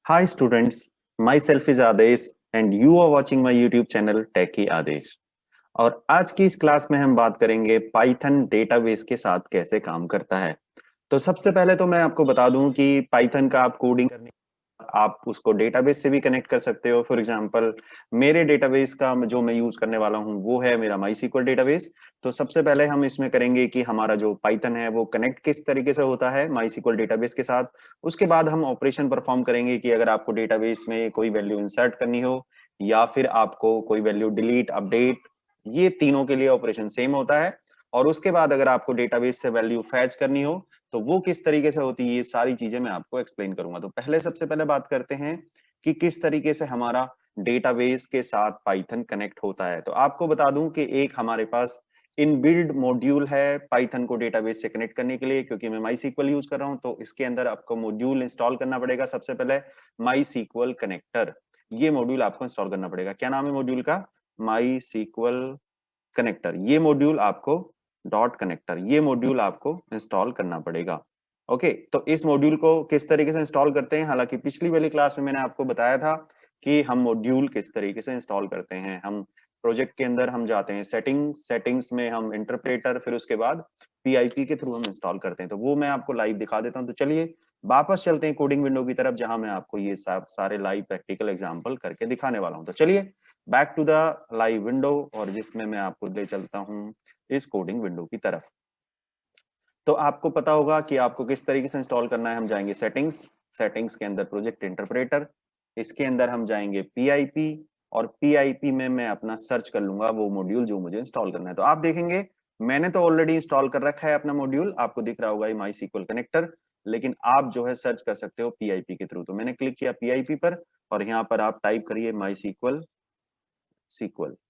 Hi students, myself is Adesh and you are watching my YouTube channel Techie Adesh। और आज की इस class में हम बात करेंगे पाइथन डेटाबेस के साथ कैसे काम करता है। तो सबसे पहले तो मैं आपको बता दूं कि पाइथन का आप कोडिंग करने आप उसको डेटाबेस से भी कनेक्ट कर सकते हो। फॉर एग्जांपल मेरे डेटाबेस का जो मैं यूज करने वाला हूं वो है मेरा माई सीक्वल डेटाबेस। तो सबसे पहले हम इसमें करेंगे कि हमारा जो पाइथन है वो कनेक्ट किस तरीके से होता है माई सीक्वल डेटाबेस के साथ। उसके बाद हम ऑपरेशन परफॉर्म करेंगे कि अगर आपको डेटाबेस में कोई वैल्यू इंसर्ट करनी हो या फिर आपको कोई वैल्यू डिलीट अपडेट, ये तीनों के लिए ऑपरेशन सेम होता है। और उसके बाद अगर आपको डेटाबेस से वैल्यू फैच करनी हो तो वो किस तरीके से होती है, ये सारी चीजें मैं आपको एक्सप्लेन करूंगा। तो पहले सबसे पहले बात करते हैं कि किस तरीके से हमारा डेटाबेस के साथ पाइथन कनेक्ट होता है। तो आपको बता दूं कि एक हमारे पास इनबिल्ड मॉड्यूल है पाइथन को डेटाबेस से कनेक्ट करने के लिए, क्योंकि मैं माई सीक्वल यूज कर रहा हूं तो इसके अंदर आपको मॉड्यूल इंस्टॉल करना पड़ेगा। सबसे पहले माई सीक्वल कनेक्टर, ये मॉड्यूल आपको इंस्टॉल करना पड़ेगा। क्या नाम है मॉड्यूल का? माई सीक्वल कनेक्टर। ये मॉड्यूल आपको डॉट कनेक्टर, ये मॉड्यूल आपको इंस्टॉल करना पड़ेगा। ओके, तो इस मॉड्यूल को किस तरीके से इंस्टॉल करते हैं, हालांकि पिछली वाली क्लास में मैंने आपको बताया था कि हम मॉड्यूल किस तरीके से इंस्टॉल करते हैं। हम प्रोजेक्ट के अंदर हम जाते हैं सेटिंग्स में हम इंटरप्रेटर, फिर उसके बाद पीआईपी के थ्रू हम इंस्टॉल करते हैं। तो वो मैं आपको लाइव दिखा देता हूं। तो चलिए वापस चलते हैं कोडिंग विंडो की तरफ, जहां मैं आपको ये सारे लाइव प्रैक्टिकल एग्जाम्पल करके दिखाने वाला हूं। तो चलिए back to the live window, और जिसमें मैं आपको ले चलता हूं इस कोडिंग विंडो की तरफ। तो आपको पता होगा कि आपको किस तरीके से इंस्टॉल करना है। हम जाएंगे सेटिंग्स के अंदर प्रोजेक्ट इंटरप्रेटर, इसके अंदर हम जाएंगे पीआईपी, और पीआईपी में मैं अपना सर्च कर लूंगा वो मॉड्यूल जो मुझे इंस्टॉल करना है। तो आप देखेंगे मैंने तो ऑलरेडी इंस्टॉल कर रखा है अपना मॉड्यूल, आपको दिख रहा होगा ये माई सीक्वल कनेक्टर, लेकिन आप जो है सर्च कर सकते हो पीआईपी के थ्रू। तो मैंने क्लिक किया पीआईपी पर, और यहाँ पर आप टाइप करिए माई सीक्वल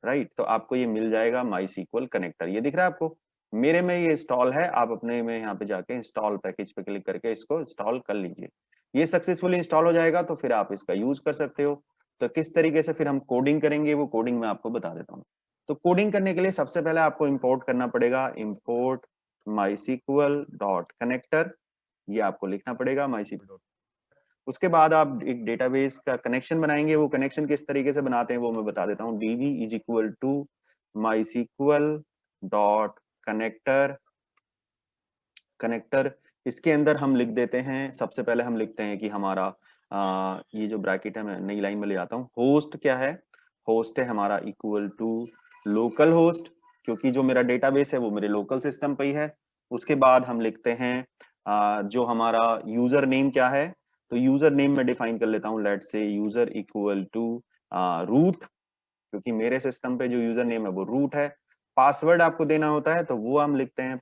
राइट। तो आपको ये मिल जाएगा माई सीक्वल कनेक्टर, ये दिख रहा है आपको। मेरे में ये इंस्टॉल है, आप अपने में यहाँ पे जाके इंस्टॉल पैकेज पे क्लिक करके इसको इंस्टॉल कर लीजिए। ये सक्सेसफुली इंस्टॉल हो जाएगा तो फिर आप इसका यूज कर सकते हो। तो किस तरीके से फिर हम कोडिंग करेंगे वो कोडिंग मैं आपको बता देता हूँ। तो कोडिंग करने के लिए सबसे पहले आपको इंपोर्ट करना पड़ेगा, इंपोर्ट माई सीक्वल डॉट कनेक्टर, ये आपको लिखना पड़ेगा माई सीक्वल। उसके बाद आप एक डेटाबेस का कनेक्शन बनाएंगे। वो कनेक्शन किस तरीके से बनाते हैं वो मैं बता देता हूँ। db is equal to MySQL dot connector connector, इसके अंदर हम लिख देते हैं, सबसे पहले हम लिखते हैं कि हमारा ये जो ब्रैकेट है मैं नई लाइन में ले आता हूँ। होस्ट क्या है? होस्ट है हमारा इक्वल टू लोकल होस्ट, क्योंकि जो मेरा डेटाबेस है वो मेरे लोकल सिस्टम पे ही है। उसके बाद हम लिखते हैं जो हमारा यूजर नेम क्या है। तो यूजर नेम में डिफाइन कर लेता हूँ, लेट से यूजर इक्वल टू रूट, क्योंकि मेरे सिस्टम पे जो यूजर नेम है वो रूट है। पासवर्ड आपको देना होता है तो वो हम लिखते हैं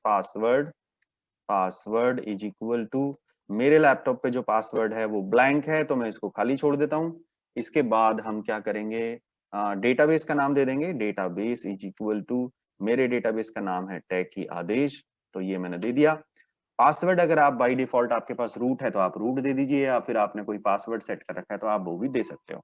पासवर्ड इज इक्वल टू, मेरे लैपटॉप पे जो पासवर्ड है वो ब्लैंक है तो मैं इसको खाली छोड़ देता हूं। इसके बाद हम क्या करेंगे, डेटाबेस का नाम दे देंगे, डेटाबेस इज इक्वल टू, मेरे डेटाबेस का नाम है टैकी आदेश, तो ये मैंने दे दिया। पासवर्ड अगर आप बाय डिफॉल्ट आपके पास रूट है तो आप रूट दे दीजिए, या फिर आपने कोई पासवर्ड सेट कर रखा है तो आप वो भी दे सकते हो।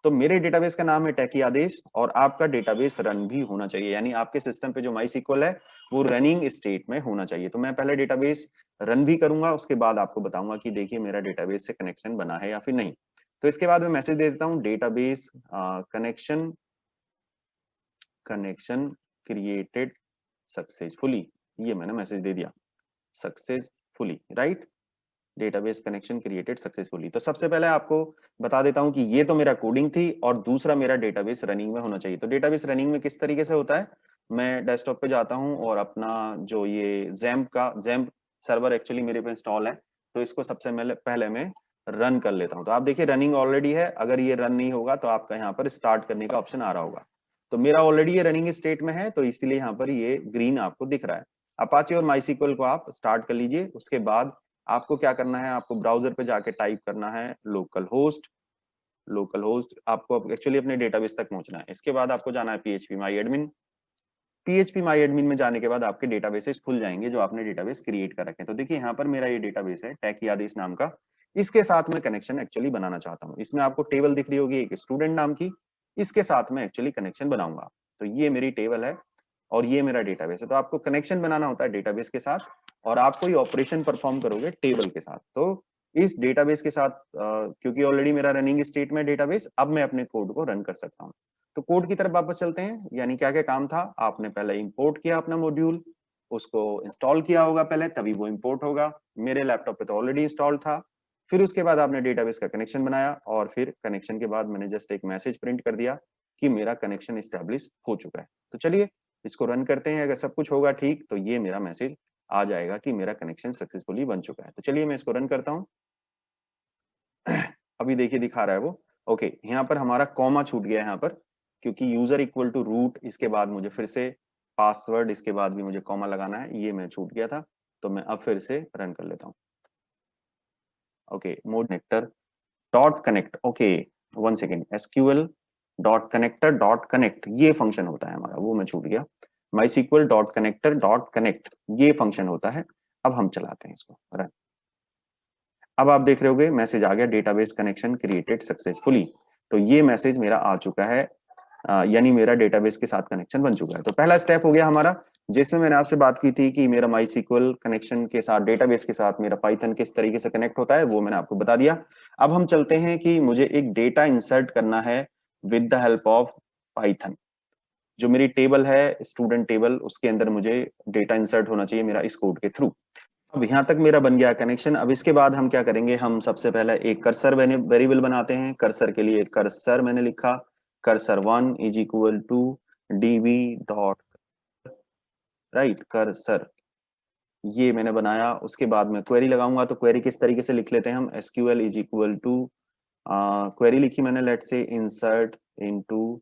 तो मेरे डेटाबेस का नाम है टैकी आदेश, और आपका डेटाबेस रन भी होना चाहिए, यानी आपके सिस्टम पे जो माई सीक्वल है वो रनिंग स्टेट में होना चाहिए। तो मैं पहले डेटाबेस रन भी करूंगा, उसके बाद आपको बताऊंगा कि देखिए मेरा डेटाबेस से कनेक्शन बना है या फिर नहीं। तो इसके बाद मैं मैसेज दे देता हूँ database connection connection created successfully, ये मैंने मैसेज दे दिया successfully right. Database connection created successfully. तो सबसे पहले आपको बता देता हूं कि ये तो मेरा कोडिंग थी, और दूसरा मेरा डेटाबेस रनिंग में होना चाहिए। तो डेटाबेस रनिंग में किस तरीके से होता है, मैं डेस्कटॉप पे जाता हूं और अपना जो ये जैम्प सर्वर एक्चुअली मेरे पे इंस्टॉल है, तो इसको सबसे पहले मैं रन कर लेता हूं। तो आप देखिए रनिंग ऑलरेडी है, अगर ये रन नहीं होगा तो आपका यहाँ पर स्टार्ट करने का ऑप्शन आ रहा होगा। तो मेरा ऑलरेडी ये रनिंग स्टेट में है तो इसीलिए यहाँ पर ये ग्रीन आपको दिख रहा है। अपाचे और माईसीक्वल को आप स्टार्ट कर लीजिए। उसके बाद आपको क्या करना है, आपको ब्राउजर पे जाके टाइप करना है लोकल होस्ट आपको एक्चुअली अपने डेटाबेस तक पहुंचना है। इसके बाद आपको जाना है पीएचपी माई एडमिन में जाने के बाद आपके डेटाबेसेस खुल जाएंगे जो आपने डेटाबेस क्रिएट कर रखे हैं। तो देखिए यहाँ पर मेरा ये डेटाबेस है टैकी आदेश नाम का, इसके साथ में कनेक्शन एक्चुअली बनाना चाहता हूँ। इसमें आपको टेबल दिख रही होगी एक स्टूडेंट नाम की, इसके साथ में एक्चुअली कनेक्शन बनाऊंगा। तो ये मेरी टेबल है और ये मेरा डेटाबेस है। तो आपको कनेक्शन बनाना होता है डेटाबेस के साथ, और आप कोई ऑपरेशन परफॉर्म करोगे टेबल के साथ। तो इस डेटाबेस के साथ क्योंकि ऑलरेडी मेरा रनिंग स्टेट में डेटाबेस, अब मैं अपने कोड को रन कर सकता हूँ। तो कोड की तरफ वापस चलते हैं, यानी क्या क्या काम था। आपने पहले इंपोर्ट किया अपना मॉड्यूल, उसको इंस्टॉल किया होगा पहले, तभी वो इंपोर्ट होगा। मेरे लैपटॉप पे तो ऑलरेडी इंस्टॉल था। फिर उसके बाद आपने डेटाबेस का कनेक्शन बनाया, और फिर कनेक्शन के बाद मैंने जस्ट एक मैसेज प्रिंट कर दिया कि मेरा कनेक्शन इस्टेब्लिश हो चुका है। तो चलिए इसको रन करते हैं। अगर सब कुछ होगा ठीक तो ये मेरा मैसेज आ जाएगा कि मेरा कनेक्शन सक्सेसफुली बन चुका है। तो चलिए मैं इसको रन करता हूँ। अभी देखिए दिखा रहा है वो। ओके, यहाँ पर हमारा कॉमा छूट गया है यहाँ पर, क्योंकि यूजर इक्वल टू रूट, इसके बाद मुझे फिर से पासवर्ड, इसके बाद भी मुझे कॉमा लगाना है, ये मैं छूट गया था। तो मैं अब फिर से रन कर लेता हूँ। Okay, mode connector dot connect, okay 1 second, SQL dot connector dot connect, ये फंक्शन होता है हमारा, वो मैं छूट गया। MySQL dot connector dot connect, ये फंक्शन होता है। अब हम चलाते हैं इसको रन। अब आप देख रहे होगे मैसेज आ गया, डेटाबेस कनेक्शन क्रिएटेड सक्सेसफुली। तो ये मैसेज मेरा आ चुका है, यानी मेरा डेटाबेस के साथ कनेक्शन बन चुका है। तो पहला स्टेप हो गया हमारा, जिसमें मैंने आपसे बात की थी कि मेरा माई सीक्वल कनेक्शन के साथ, डेटाबेस के साथ मेरा पाइथन किस तरीके से कनेक्ट होता है, वो मैंने आपको बता दिया। अब हम चलते हैं कि मुझे एक डेटा इंसर्ट करना है with the help of Python. जो मेरी टेबल है स्टूडेंट टेबल, उसके अंदर मुझे डेटा इंसर्ट होना चाहिए मेरा इस कोड के थ्रू। अब यहाँ तक मेरा बन गया कनेक्शन। अब इसके बाद हम क्या करेंगे, हम सबसे पहले एक कर्सर वेरिएबल बनाते हैं। कर्सर के लिए कर्सर मैंने लिखा, cursor one is equal to db dot write cursor, ये मैंने बनाया। उसके बाद मैं क्वेरी लगाऊंगा। तो क्वेरी किस तरीके से लिख लेते हैं हम, SQL is equal to, query लिखी मैंने, लेट से इंसर्ट इनटू,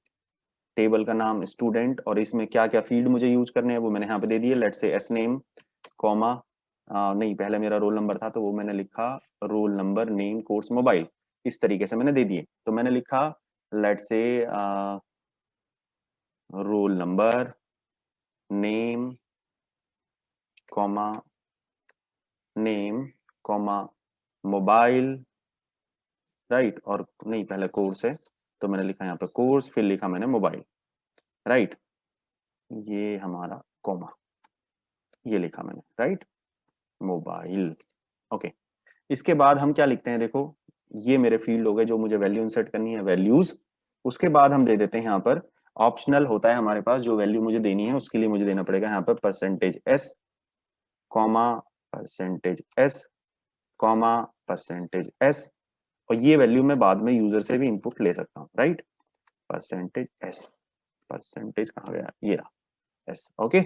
टेबल का नाम स्टूडेंट, और इसमें क्या क्या फील्ड मुझे यूज करने हैं वो मैंने यहाँ पे दे दिए। लेट से एस नेम कॉमा, नहीं पहले मेरा रोल नंबर था तो वो मैंने लिखा roll number name course mobile, इस तरीके से मैंने दे दिए। तो मैंने लिखा लेट से roll number name comma name comma mobile, right, और नहीं पहले कोर्स है तो मैंने लिखा यहाँ पे कोर्स, फिर लिखा मैंने मोबाइल, राइट, ये हमारा कॉमा, ये लिखा मैंने, राइट, मोबाइल। ओके, इसके बाद हम क्या लिखते हैं, देखो ये मेरे फील्ड हो गए जो मुझे वैल्यू इंसर्ट करनी है, वैल्यूज। उसके बाद हम दे देते हैं यहाँ पर, ऑप्शनल होता है हमारे पास, जो वैल्यू मुझे देनी है उसके लिए मुझे देना पड़ेगा यहाँ पर percentage S comma percentage S comma percentage S, और ये वैल्यू मैं बाद में यूजर से भी इनपुट ले सकता हूँ, राइट, परसेंटेज एस, परसेंटेज कहाँ गया, ये रहा एस। ओके,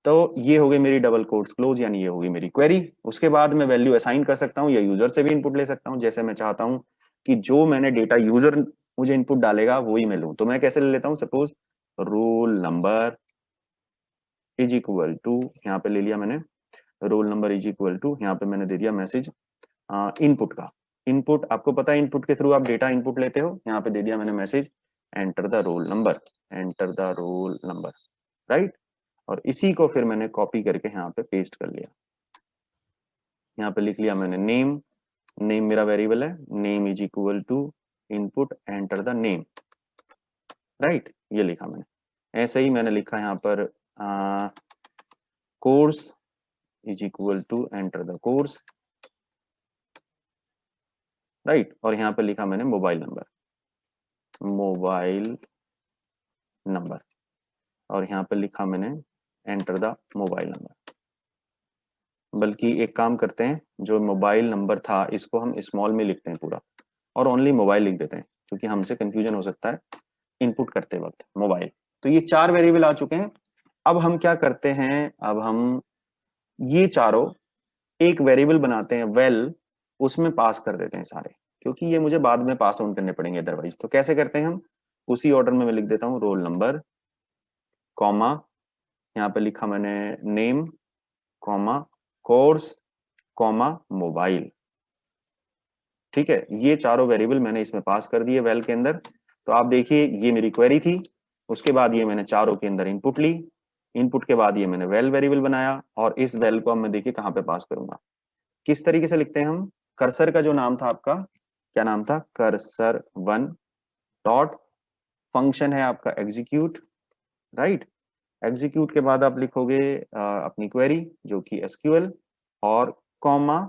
तो ये हो गई मेरी डबल कोट्स क्लोज, यानी ये होगी मेरी क्वेरी। उसके बाद मैं वैल्यू असाइन कर सकता हूँ या यूजर से भी इनपुट ले सकता हूँ, जैसे मैं चाहता हूँ कि जो मैंने डेटा यूजर मुझे इनपुट डालेगा वही मैं लूँ। तो मैं कैसे ले लेता हूँ, suppose roll number is equal to, यहाँ पे ले लिया मैंने roll number is equal to, यहाँ पे मैंने दे दिया मैसेज इनपुट का। इनपुट आपको पता है, इनपुट के थ्रू आप डेटा इनपुट लेते हो, यहाँ पे दे दिया मैंने message enter the roll number, enter the roll number, right, और इसी को फिर मैंने कॉपी करके यहाँ पे पेस्ट कर लिया। यहाँ पे लिख लिया मैंने नेम, नेम मेरा वेरिएबल है, name is equal to input enter the name, right, ये लिखा मैंने। ऐसे ही मैंने लिखा यहाँ पर course is equal to enter the course, right, और यहाँ पे लिखा मैंने मोबाइल नंबर, मोबाइल नंबर, और यहाँ पे लिखा मैंने एंटर द मोबाइल नंबर। बल्कि एक काम करते हैं, जो मोबाइल नंबर था इसको हम स्मॉल में लिखते हैं पूरा, और ओनली मोबाइल लिख देते हैं, क्योंकि हमसे कंफ्यूजन हो सकता है इनपुट करते वक्त मोबाइल। तो ये 4 वेरिएबल आ चुके हैं। अब हम क्या करते हैं, अब हम ये चारों एक वेरिएबल बनाते हैं वेल, उसमें पास कर देते हैं सारे, क्योंकि ये मुझे बाद में पास ऑन करने पड़ेंगे अदरवाइज। तो कैसे करते हैं हम, उसी ऑर्डर में मैं लिख देता हूँ रोल नंबर कॉमा, यहाँ पे लिखा मैंने name comma course comma mobile, ठीक है, ये चारों वेरिएबल मैंने इसमें पास कर दिए वेल के अंदर। तो आप देखिए ये मेरी क्वेरी थी, उसके बाद ये मैंने चारों के अंदर इनपुट ली, इनपुट के बाद ये मैंने वेल वेरिएबल बनाया, और इस वेल को अब मैं देखिए कहाँ पे पास करूंगा, किस तरीके से लिखते हैं हम। कर्सर का जो नाम था आपका, क्या नाम था, कर्सर1 डॉट फंक्शन है आपका एग्जीक्यूट, राइट, एग्जीक्यूट के बाद आप लिखोगे अपनी क्वेरी जो कि एसक्यूएल, और कॉमा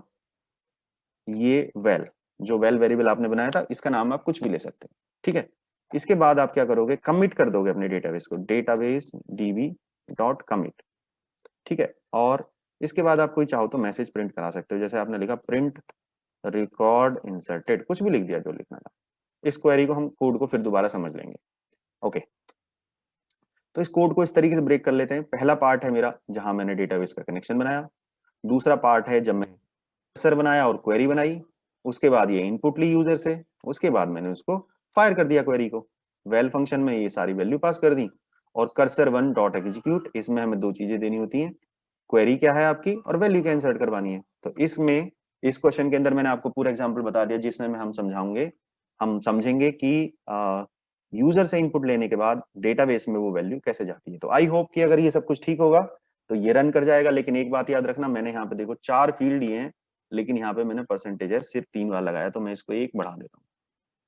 ये वेल, जो वेल वेरिएबल आपने बनाया था, इसका नाम आप कुछ भी ले सकते हैं, ठीक है। इसके बाद आप क्या करोगे, कमिट कर दोगे अपने डेटाबेस को, डेटाबेस db डॉट कमिट, ठीक है। और इसके बाद आप कोई चाहो तो मैसेज प्रिंट करा सकते हो, जैसे आपने लिखा प्रिंट रिकॉर्ड इंसर्टेड, कुछ भी लिख दिया जो लिखना था। इस क्वेरी को हम कोड को फिर दोबारा समझ लेंगे। ओके, तो इस कोड को इस तरीके से ब्रेक कर लेते हैं। पहला पार्ट है मेरा जहां मैंने डेटाबेस का कनेक्शन बनाया, दूसरा पार्ट है जब मैं कर्सर बनाया और क्वेरी बनाई, उसके बाद ये इनपुट ली यूजर से, उसके बाद मैंने उसको फायर कर दिया क्वेरी को, वेल फंक्शन में ये सारी वैल्यू पास कर दी। और कर्सर वन डॉट एग्जीक्यूट, इसमें हमें दो चीजें देनी होती हैं, क्वेरी क्या है आपकी और वैल्यू क्या इंसर्ट करवानी है। तो इसमें इस क्वेश्चन के अंदर मैंने आपको पूरा एग्जांपल बता दिया, जिसमें हम समझेंगे कि यूजर से इनपुट लेने के बाद डेटाबेस में वो वैल्यू कैसे जाती है। तो आई होप कि अगर ये सब कुछ ठीक होगा तो ये रन कर जाएगा। लेकिन एक बात याद रखना, मैंने यहाँ पे देखो 4 फील्ड दिए हैं, लेकिन यहाँ पे मैंने परसेंटेज है सिर्फ 3 बार लगाया, तो मैं इसको 1 बढ़ा देता हूँ,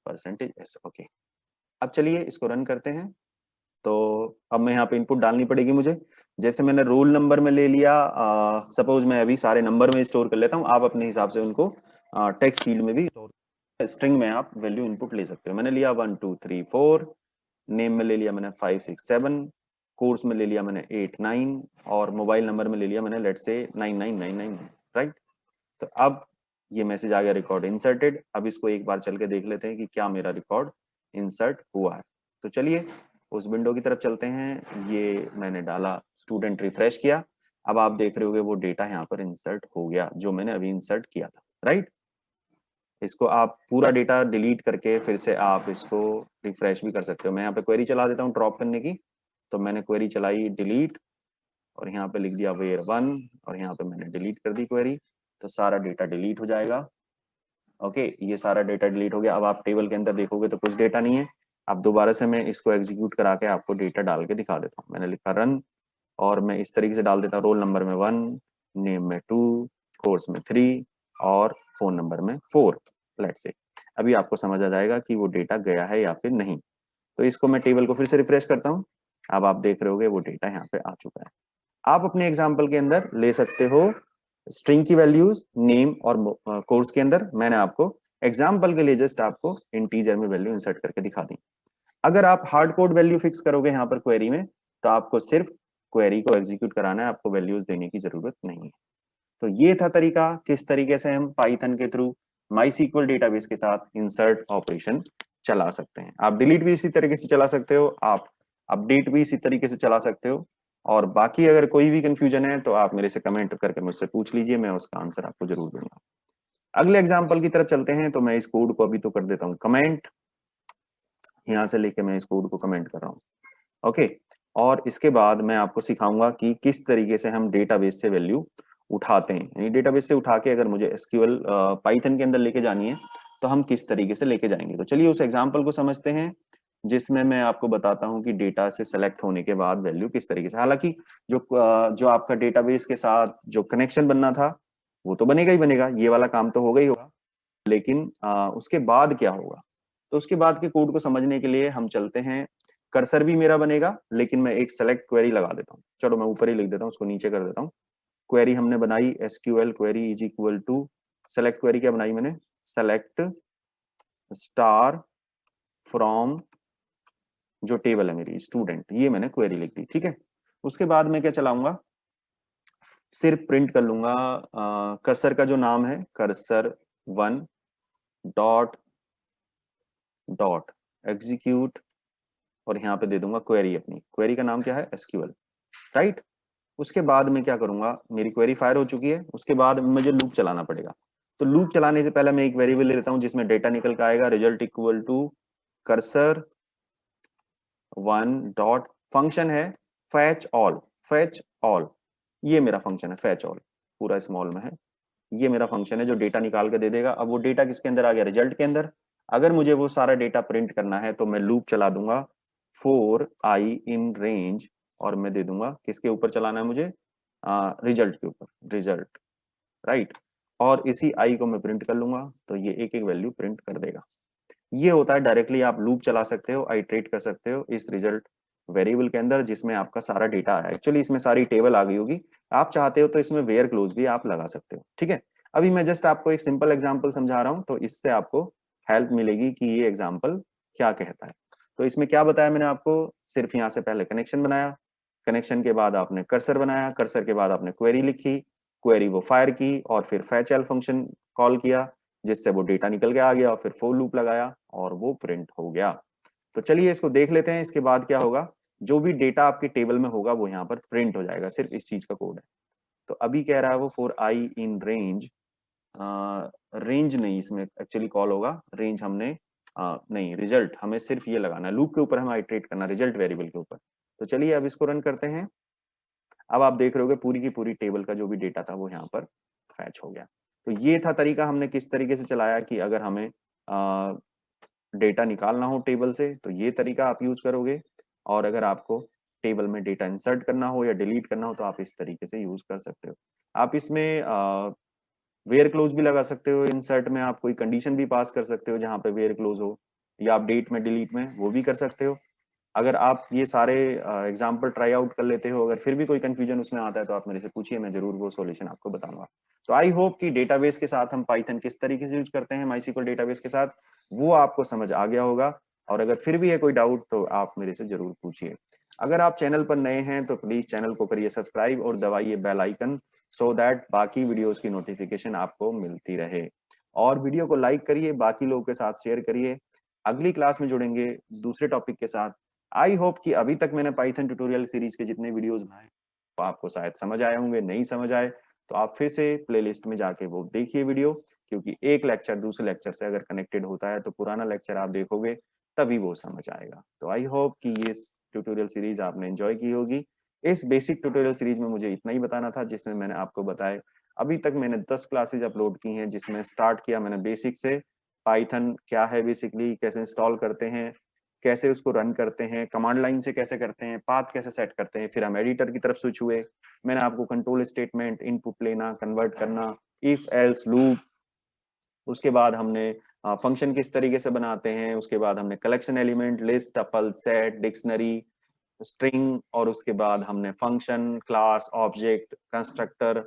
परसेंटेज एस। ओके, अब चलिए इसको रन करते हैं। तो अब मैं यहाँ पे इनपुट डालनी पड़ेगी मुझे, जैसे मैंने रोल नंबर में ले लिया, सपोज मैं अभी सारे नंबर में स्टोर कर लेता हूँ, आप अपने हिसाब से उनको टेक्स्ट फील्ड में भी, स्ट्रिंग में आप वैल्यू इनपुट ले सकते हो। मैंने लिया 1 2 3 4, नेम में ले लिया मैंने 5 6 7, कोर्स में ले लिया मैंने 8 9, और मोबाइल नंबर में ले लिया मैंने लेट्स से 99999, राइट। तो अब ये मैसेज आ गया रिकॉर्ड इंसर्टेड। अब इसको एक बार चल के देख लेते हैं कि क्या मेरा रिकॉर्ड इंसर्ट हुआ है। तो चलिए उस विंडो की तरफ चलते हैं। ये मैंने डाला, स्टूडेंट रिफ्रेश किया, अब आप देख रहे होगे वो डेटा यहाँ पर इंसर्ट हो गया जो मैंने अभी इंसर्ट किया था, राइट। इसको आप पूरा डेटा डिलीट करके फिर से आप इसको रिफ्रेश भी कर सकते हो। मैं यहाँ पे क्वेरी चला देता हूँ ड्रॉप करने की, तो मैंने क्वेरी चलाई डिलीट, और यहाँ पे लिख दिया वेयर 1, और यहाँ पे मैंने डिलीट कर दी क्वेरी, तो सारा डेटा डिलीट हो जाएगा। ओके, ये सारा डेटा डिलीट हो गया। अब आप टेबल के अंदर देखोगे तो कुछ डेटा नहीं है। अब दोबारा से मैं इसको एग्जीक्यूट करा के आपको डेटा डाल के दिखा देता हूँ। मैंने लिखा रन, और मैं इस तरीके से डाल देता हूँ, रोल नंबर में 1, नेम में 2, कोर्स में 3, और फोन नंबर में 4, लेट्स से। अभी आपको समझ आ जाएगा कि वो डेटा गया है या फिर नहीं। तो इसको मैं टेबल को फिर से रिफ्रेश करता हूँ, अब आप देख रहे होगे वो डेटा यहाँ पे आ चुका है। आप अपने एग्जाम्पल के अंदर ले सकते हो स्ट्रिंग की वैल्यूज नेम और कोर्स के अंदर। मैंने आपको एग्जाम्पल के लिए जस्ट आपको इंटीजर में वैल्यू इंसर्ट करके दिखा दी। अगर आप हार्ड कोड वैल्यू फिक्स करोगे यहाँ पर क्वेरी में, तो आपको सिर्फ क्वेरी को एग्जीक्यूट कराना है, आपको वैल्यूज देने की जरूरत नहीं है। तो ये था तरीका, किस तरीके से हम पाइथन के थ्रू माईसीक्वल डेटाबेस के साथ इंसर्ट ऑपरेशन चला सकते हैं। आप डिलीट भी इसी तरीके से चला सकते हो, आप अपडेट भी इसी तरीके से चला सकते हो। और बाकी अगर कोई भी कंफ्यूजन है तो आप मेरे से कमेंट करके मुझसे पूछ लीजिए, मैं उसका आंसर आपको जरूर दूंगा। अगले एग्जाम्पल की तरफ चलते हैं। तो मैं इस कोड को अभी तो कर देता हूँ कमेंट, यहाँ से लेके मैं इस कोड को कमेंट कर रहा हूँ। ओके, और इसके बाद मैं आपको सिखाऊंगा कि किस तरीके से हम डेटाबेस से वैल्यू उठाते हैं, यानी डेटाबेस से उठा के अगर मुझे एसक्यूएल पाइथन के अंदर लेके जानी है तो हम किस तरीके से लेके जाएंगे। तो चलिए उस एग्जांपल को समझते हैं, जिसमें मैं आपको बताता हूं कि डेटा से सेलेक्ट होने के बाद वैल्यू किस तरीके से। हालांकि जो आपका डेटाबेस के साथ जो कनेक्शन बनना था वो तो बनेगा ही बनेगा, ये वाला काम तो होगा ही होगा, लेकिन उसके बाद क्या होगा। तो उसके बाद के कोड को समझने के लिए हम चलते हैं, कर्सर भी मेरा बनेगा, लेकिन मैं एक सेलेक्ट क्वेरी लगा देता हूँ। चलो मैं ऊपर ही लिख देता हूँ, उसको नीचे कर देता हूँ। क्वेरी हमने बनाई SQL query is equal to select query, क्या बनाई मैंने, सेलेक्ट स्टार फ्रॉम जो टेबल है मेरी स्टूडेंट, ये मैंने क्वेरी लिख दी, ठीक है। उसके बाद मैं क्या चलाऊंगा, सिर्फ प्रिंट कर लूंगा कर्सर का जो नाम है, कर्सर 1 डॉट डॉट एग्जीक्यूट, और यहाँ पे दे दूंगा क्वेरी, अपनी क्वेरी का नाम क्या है एसक्यूएल, राइट। उसके बाद मैं क्या करूंगा, मेरी क्वेरी फायर हो चुकी है, उसके बाद मुझे लूप चलाना पड़ेगा। तो लूप चलाने से पहले मैं एक वेरिएबल ले लेता हूं जिसमें डेटा निकल के आएगा, result equal to cursor 1 dot function है फैच ऑल, फैच ऑल, ये मेरा फंक्शन है फैच ऑल, पूरा स्मॉल में है। ये मेरा फंक्शन है जो डेटा निकाल के दे देगा। अब वो डेटा किसके अंदर आ गया, रिजल्ट के अंदर। अगर मुझे वो सारा डेटा प्रिंट करना है तो मैं लूप चला दूंगा फॉर आई इन रेंज, और मैं दे दूंगा किसके ऊपर चलाना है मुझे, रिजल्ट के ऊपर, रिजल्ट, राइट। और इसी आई को मैं प्रिंट कर लूंगा, तो ये एक एक वैल्यू प्रिंट कर देगा। ये होता है डायरेक्टली आप लूप चला सकते हो, आइट्रेट कर सकते हो इस रिजल्ट वेरिएबल के अंदर, जिसमें आपका सारा डेटा है। एक्चुअली इसमें सारी टेबल आ गई होगी, आप चाहते हो तो इसमें वेयर क्लोज भी आप लगा सकते हो, ठीक है। अभी मैं जस्ट आपको एक सिंपल एग्जांपल समझा रहा हूं, तो इससे आपको हेल्प मिलेगी कि ये एग्जांपल क्या कहता है। तो इसमें क्या बताया मैंने आपको, सिर्फ यहाँ से पहले कनेक्शन बनाया, कनेक्शन के बाद आपने कर्सर बनाया, कर्सर के बाद आपने क्वेरी लिखी, क्वेरी वो फायर की और फिर fetch फंक्शन कॉल किया जिससे वो डेटा निकल के आ गया और फिर फोर लूप लगाया और वो प्रिंट हो गया। तो चलिए इसको देख लेते हैं, इसके बाद क्या होगा, जो भी डेटा आपके टेबल में होगा वो यहाँ पर प्रिंट हो जाएगा, सिर्फ इस चीज का कोड है। तो अभी कह रहा है वो for I in range, range नहीं इसमें एक्चुअली कॉल होगा, रेंज हमने नहीं, रिजल्ट हमें सिर्फ ये लगाना है, लूप के ऊपर हमें आइटरेट करना, रिजल्ट वेरिएबल के ऊपर। तो चलिए अब इसको रन करते हैं। अब आप देख रहे होगे पूरी की पूरी टेबल का जो भी डेटा था वो यहाँ पर फैच हो गया। तो ये था तरीका, हमने किस तरीके से चलाया कि अगर हमें डेटा निकालना हो टेबल से तो ये तरीका आप यूज करोगे, और अगर आपको टेबल में डेटा इंसर्ट करना हो या डिलीट करना हो तो आप इस तरीके से यूज कर सकते हो। आप इसमें वेयर क्लोज भी लगा सकते हो, इंसर्ट में आप कोई कंडीशन भी पास कर सकते हो जहां पे वेयर क्लोज हो, या आप डेट में डिलीट में वो भी कर सकते हो। अगर आप ये सारे एग्जाम्पल ट्राई आउट कर लेते हो, अगर फिर भी कोई कंफ्यूजन उसमें आता है तो आप मेरे से पूछिए, मैं जरूर वो सॉल्यूशन आपको बताऊंगा। तो आई होप कि डेटाबेस के साथ हम पाइथन किस तरीके से यूज करते हैं माइस्क्ल डेटाबेस के साथ वो आपको समझ आ गया होगा, और अगर फिर भी है कोई डाउट तो आप मेरे से जरूर पूछिए। अगर आप चैनल पर नए हैं तो प्लीज चैनल को करिए सब्सक्राइब और दबाइए बेल आइकन, सो दैट बाकी वीडियोस की नोटिफिकेशन आपको मिलती रहे। और वीडियो को लाइक करिए, बाकी लोगों के साथ शेयर करिए। अगली क्लास में जुड़ेंगे दूसरे टॉपिक के साथ। आई होप कि अभी तक मैंने पाइथन ट्यूटोरियल सीरीज के जितने वीडियोस बनाए तो आपको शायद समझ आए होंगे, नहीं समझ आए तो आप फिर से प्लेलिस्ट में जाके वो देखिए वीडियो, क्योंकि एक लेक्चर दूसरे लेक्चर से अगर कनेक्टेड होता है तो पुराना लेक्चर आप देखोगे तभी वो समझ आएगा। तो आई होप कि ये ट्यूटोरियल सीरीज आपने एंजॉय की होगी। इस बेसिक ट्यूटोरियल सीरीज में मुझे इतना ही बताना था, जिसमें मैंने आपको बताया अभी तक मैंने 10 क्लासेज अपलोड की हैं, जिसमें स्टार्ट किया मैंने बेसिक से, पाइथन क्या है बेसिकली, कैसे इंस्टॉल करते हैं, कैसे उसको रन करते हैं, कमांड लाइन से कैसे करते हैं, पाथ कैसे सेट करते हैं, फिर हम एडिटर की तरफ स्विच हुए, मैंने आपको कंट्रोल स्टेटमेंट, इनपुट लेना, कन्वर्ट करना, इफ एल्स लूप, उसके बाद हमने फंक्शन किस तरीके से बनाते हैं, उसके बाद हमने collection element, list, tuple, set, dictionary, string, और उसके बाद हमने function, class, object, constructor,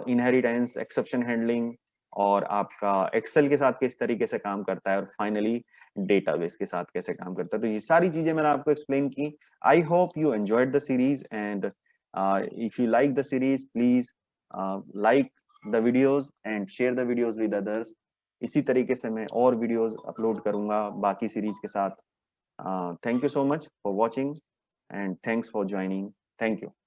inheritance, exception handling, और आपका एक्सेल के साथ किस तरीके से काम करता है, और फाइनली डेटाबेस के साथ कैसे काम करता है। तो ये सारी चीजें मैंने आपको एक्सप्लेन की। I hope you enjoyed the series, and if you like the series please like the videos and share the videos with others. इसी तरीके से मैं और वीडियोस अपलोड करूंगा बाकी सीरीज के साथ। Thank you so much for watching and thanks for joining. Thank you.